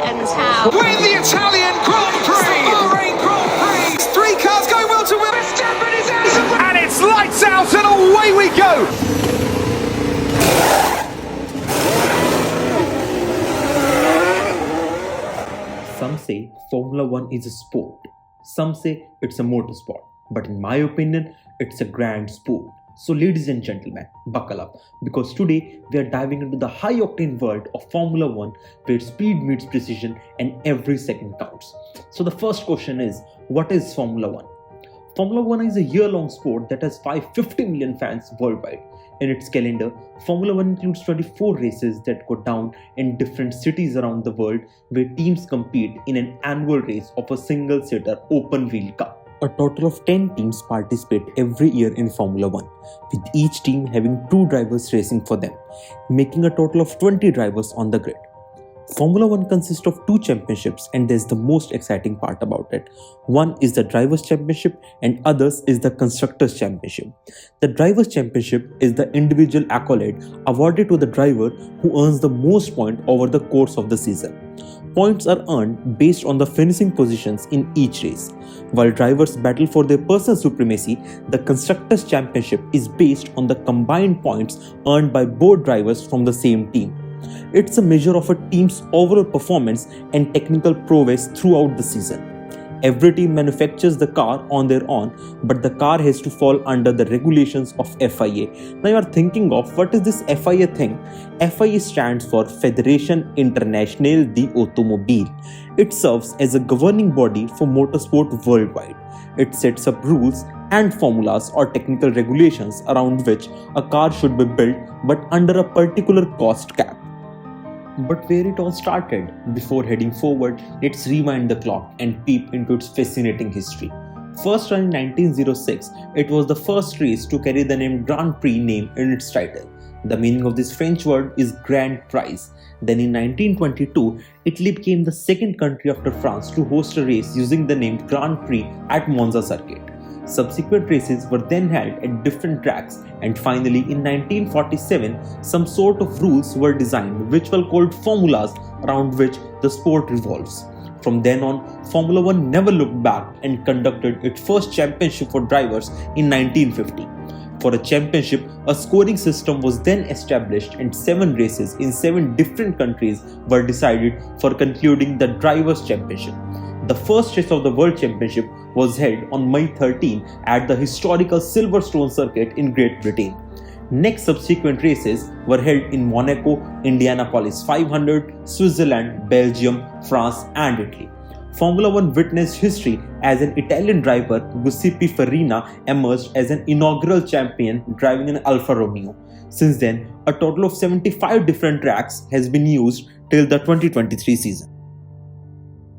and how. Win the Italian Grand Prix! Bahrain Grand Prix! 3 cars going well to win. Verstappen is out! And it's lights out and away we go! Some say Formula One is a sport. Some say it's a motorsport. But in my opinion, it's a grand sport. So ladies and gentlemen, buckle up, because today we are diving into the high-octane world of Formula One, where speed meets precision and every second counts. So the first question is, what is Formula One? Formula One is a year-long sport that has 550 million fans worldwide. In its calendar, Formula One includes 24 races that go down in different cities around the world, where teams compete in an annual race of a single-seater open-wheel car. A total of 10 teams participate every year in Formula One, with each team having 2 drivers racing for them, making a total of 20 drivers on the grid. Formula One consists of 2 championships, and there's the most exciting part about it. One is the Drivers' Championship and others is the Constructors' Championship. The Drivers' Championship is the individual accolade awarded to the driver who earns the most points over the course of the season. Points are earned based on the finishing positions in each race. While drivers battle for their personal supremacy, the Constructors' Championship is based on the combined points earned by both drivers from the same team. It's a measure of a team's overall performance and technical prowess throughout the season. Every team manufactures the car on their own, but the car has to fall under the regulations of FIA. Now you are thinking of, what is this FIA thing? FIA stands for Fédération Internationale de Automobile. It serves as a governing body for motorsport worldwide. It sets up rules and formulas or technical regulations around which a car should be built, but under a particular cost cap. But where it all started? Before heading forward, let's rewind the clock and peep into its fascinating history. First run in 1906, it was the first race to carry the name Grand Prix name in its title. The meaning of this French word is Grand Prize. Then in 1922, Italy became the second country after France to host a race using the name Grand Prix at Monza circuit. Subsequent races were then held at different tracks, and finally in 1947 some sort of rules were designed which were called formulas around which the sport revolves. From then on, Formula One never looked back and conducted its first championship for drivers in 1950. For a championship, a scoring system was then established and 7 races in 7 different countries were decided for concluding the Drivers' Championship. The first race of the World Championship was held on May 13 at the historical Silverstone circuit in Great Britain. Next subsequent races were held in Monaco, Indianapolis 500, Switzerland, Belgium, France and Italy. Formula One witnessed history as an Italian driver, Giuseppe Farina, emerged as an inaugural champion driving an Alfa Romeo. Since then, a total of 75 different tracks has been used till the 2023 season.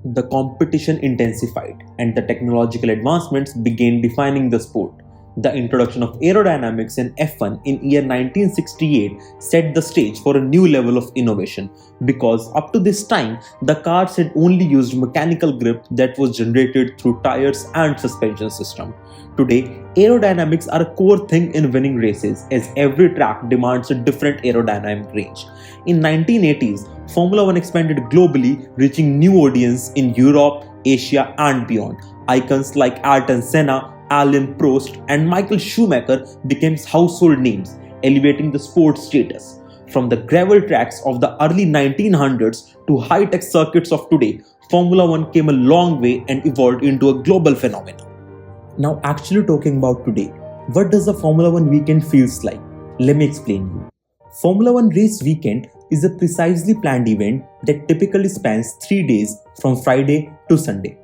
The competition intensified and the technological advancements began defining the sport. The introduction of aerodynamics in F1 in year 1968 set the stage for a new level of innovation, because up to this time the cars had only used mechanical grip that was generated through tires and suspension system. Today, aerodynamics are a core thing in winning races, as every track demands a different aerodynamic range. In 1980s, Formula One expanded globally, reaching new audience in Europe, Asia and beyond. Icons like Ayrton Senna, Alain Prost and Michael Schumacher became household names, elevating the sport's status. From the gravel tracks of the early 1900s to high-tech circuits of today, Formula One came a long way and evolved into a global phenomenon. Now actually talking about today, what does a Formula One weekend feels like? Let me explain you. Formula One race weekend is a precisely planned event that typically spans 3 days from Friday to Sunday.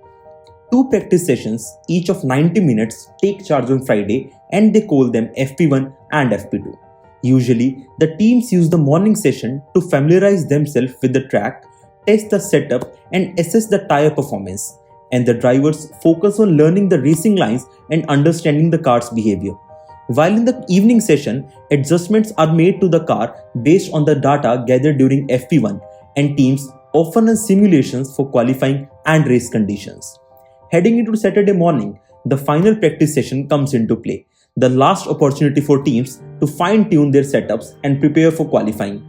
2 practice sessions, each of 90 minutes, take charge on Friday and they call them FP1 and FP2. Usually, the teams use the morning session to familiarize themselves with the track, test the setup and assess the tire performance, and the drivers focus on learning the racing lines and understanding the car's behavior. While in the evening session, adjustments are made to the car based on the data gathered during FP1, and teams often run simulations for qualifying and race conditions. Heading into Saturday morning, the final practice session comes into play, the last opportunity for teams to fine-tune their setups and prepare for qualifying.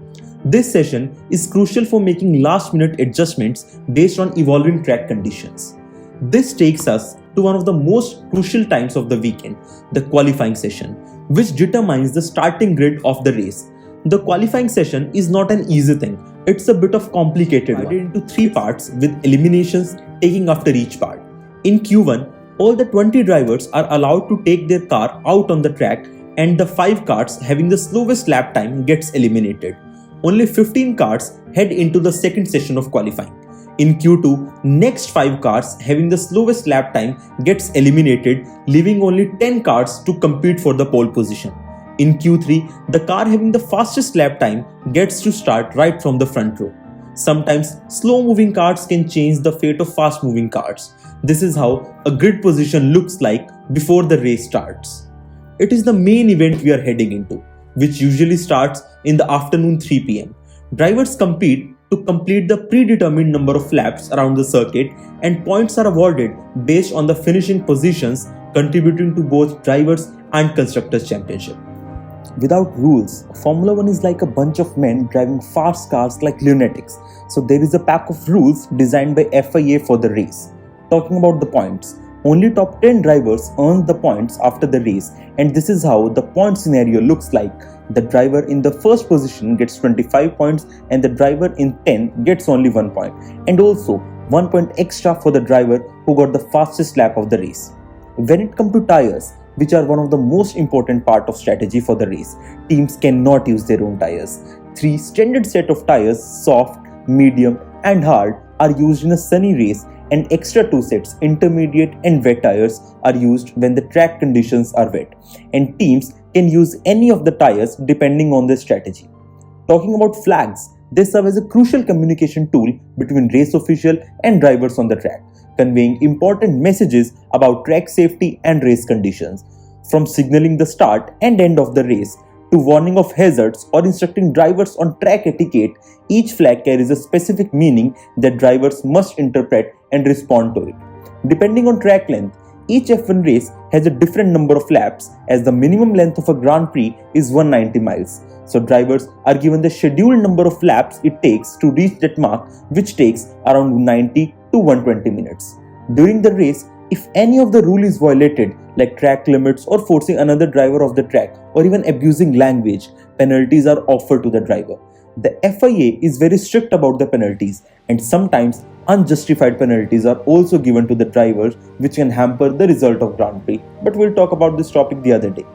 This session is crucial for making last-minute adjustments based on evolving track conditions. This takes us to one of the most crucial times of the weekend, the qualifying session, which determines the starting grid of the race. The qualifying session is not an easy thing. It's a bit of complicated one, divided into 3 parts with eliminations taking after each part. In Q1, all the 20 drivers are allowed to take their car out on the track, and the 5 cars having the slowest lap time gets eliminated. Only 15 cars head into the second session of qualifying. In Q2, next 5 cars having the slowest lap time gets eliminated, leaving only 10 cars to compete for the pole position. In Q3, the car having the fastest lap time gets to start right from the front row. Sometimes slow-moving cars can change the fate of fast-moving cars. This is how a grid position looks like before the race starts. It is the main event we are heading into, which usually starts in the afternoon 3 p.m. Drivers compete to complete the predetermined number of laps around the circuit, and points are awarded based on the finishing positions, contributing to both drivers and constructors championship. Without rules, Formula 1 is like a bunch of men driving fast cars like lunatics. So there is a pack of rules designed by FIA for the race. Talking about the points, only top 10 drivers earn the points after the race, and this is how the point scenario looks like. The driver in the first position gets 25 points and the driver in 10 gets only 1 point, and also 1 point extra for the driver who got the fastest lap of the race. When it comes to tires, which are one of the most important part of strategy for the race, teams cannot use their own tires. 3 standard set of tires, soft, medium and hard, are used in a sunny race, and extra 2 sets, intermediate and wet tires, are used when the track conditions are wet, and teams can use any of the tires depending on their strategy. Talking about flags, they serve as a crucial communication tool between race official and drivers on the track, conveying important messages about track safety and race conditions. From signaling the start and end of the race to warning of hazards or instructing drivers on track etiquette, each flag carries a specific meaning that drivers must interpret and respond to it. Depending on track length, each F1 race has a different number of laps, as the minimum length of a Grand Prix is 190 miles. So drivers are given the scheduled number of laps it takes to reach that mark, which takes around 90 to 120 minutes. During the race, if any of the rule is violated, like track limits or forcing another driver off the track or even abusing language, penalties are offered to the driver. The FIA is very strict about the penalties, and sometimes unjustified penalties are also given to the drivers, which can hamper the result of Grand Prix. But we'll talk about this topic the other day.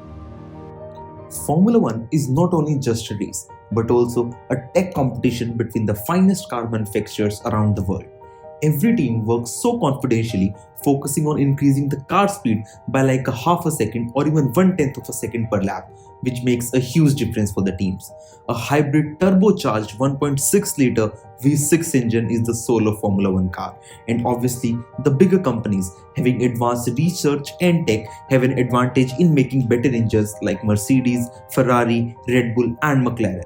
Formula 1 is not only just a race, but also a tech competition between the finest car manufacturers around the world. Every team works so confidentially, focusing on increasing the car speed by like a half a second or even 1/10 of a second per lap, which makes a huge difference for the teams. A hybrid turbocharged 1.6 liter V6 engine is the soul of Formula 1 car, and obviously the bigger companies having advanced research and tech have an advantage in making better engines like Mercedes, Ferrari, Red Bull and McLaren.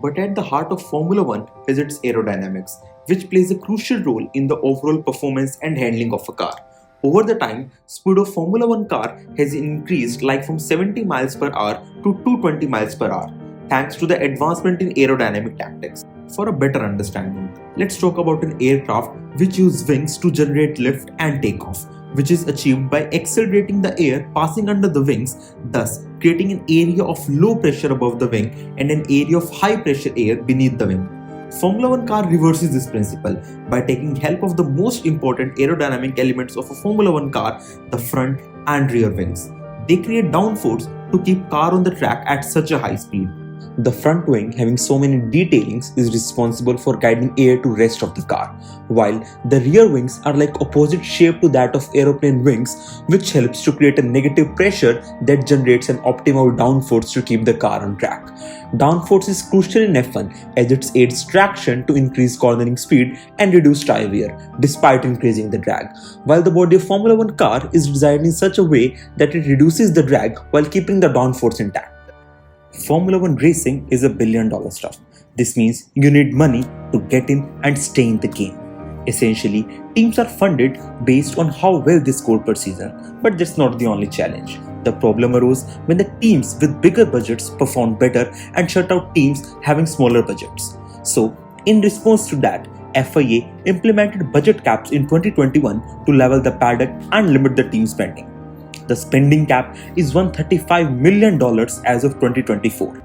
But at the heart of Formula 1 is its aerodynamics, which plays a crucial role in the overall performance and handling of a car. Over the time, speed of Formula 1 car has increased like from 70 miles per hour to 220 miles per hour, thanks to the advancement in aerodynamic tactics. For a better understanding, let's talk about an aircraft which uses wings to generate lift and takeoff, which is achieved by accelerating the air passing under the wings, thus creating an area of low pressure above the wing and an area of high pressure air beneath the wing. Formula 1 car reverses this principle by taking help of the most important aerodynamic elements of a Formula 1 car, the front and rear wings. They create downforce to keep car on the track at such a high speed. The front wing, having so many detailings, is responsible for guiding air to rest of the car, while the rear wings are like opposite shape to that of aeroplane wings, which helps to create a negative pressure that generates an optimal downforce to keep the car on track. Downforce is crucial in F1 as it aids traction to increase cornering speed and reduce tire wear, despite increasing the drag, while the body of Formula 1 car is designed in such a way that it reduces the drag while keeping the downforce intact. Formula 1 racing is $1 billion stuff. This means you need money to get in and stay in the game. Essentially, teams are funded based on how well they score per season, but that's not the only challenge. The problem arose when the teams with bigger budgets performed better and shut out teams having smaller budgets. So, in response to that, FIA implemented budget caps in 2021 to level the paddock and limit the team spending. The spending cap is $135 million as of 2024.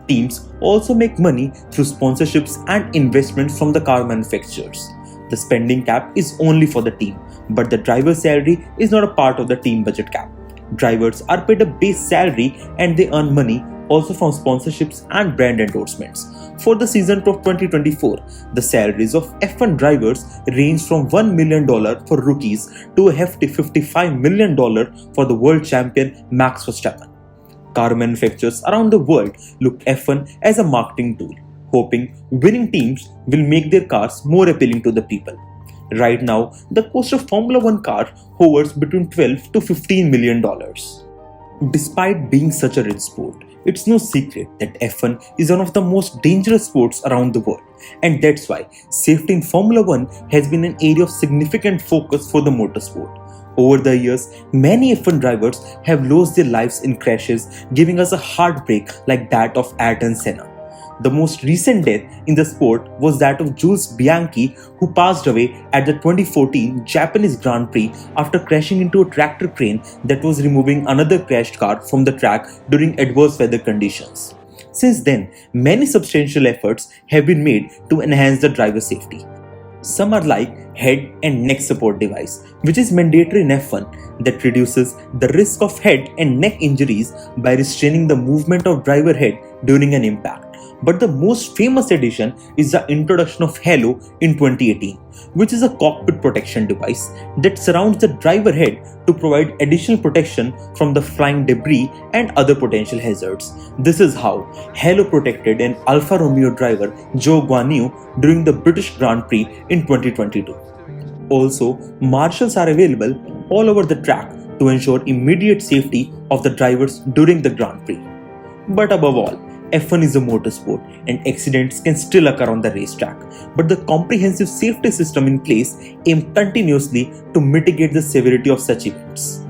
Teams also make money through sponsorships and investments from the car manufacturers. The spending cap is only for the team, but the driver's salary is not a part of the team budget cap. Drivers are paid a base salary and they earn money also from sponsorships and brand endorsements. For the season of 2024, the salaries of F1 drivers range from $1 million for rookies to a hefty $55 million for the world champion Max Verstappen. Car manufacturers around the world look F1 as a marketing tool, hoping winning teams will make their cars more appealing to the people. Right now, the cost of Formula 1 car hovers between $12 to $15 million. Despite being such a rich sport, it's no secret that F1 is one of the most dangerous sports around the world, and that's why safety in Formula 1 has been an area of significant focus for the motorsport. Over the years, many F1 drivers have lost their lives in crashes, giving us a heartbreak like that of Ayrton Senna. The most recent death in the sport was that of Jules Bianchi, who passed away at the 2014 Japanese Grand Prix after crashing into a tractor crane that was removing another crashed car from the track during adverse weather conditions. Since then, many substantial efforts have been made to enhance the driver safety. Some are like head and neck support device, which is mandatory in F1 that reduces the risk of head and neck injuries by restraining the movement of driver head during an impact. But the most famous addition is the introduction of Halo in 2018, which is a cockpit protection device that surrounds the driver head to provide additional protection from the flying debris and other potential hazards. This is how Halo protected an Alfa Romeo driver, Zhou Guanyu, during the British Grand Prix in 2022. Also, marshals are available all over the track to ensure immediate safety of the drivers during the Grand Prix. But above all, F1 is a motorsport and accidents can still occur on the racetrack, but the comprehensive safety system in place aims continuously to mitigate the severity of such events.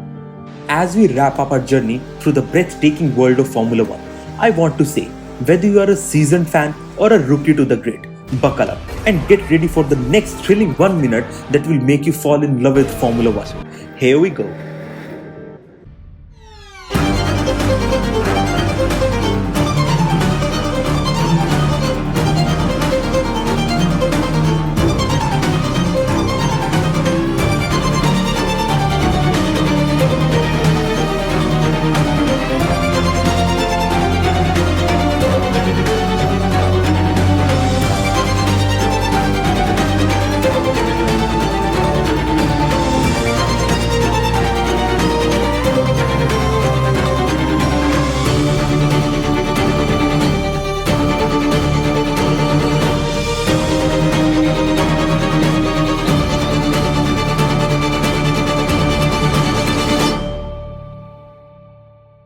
As we wrap up our journey through the breathtaking world of Formula 1, I want to say, whether you are a seasoned fan or a rookie to the grid, buckle up and get ready for the next thrilling 1 minute that will make you fall in love with Formula 1. Here we go.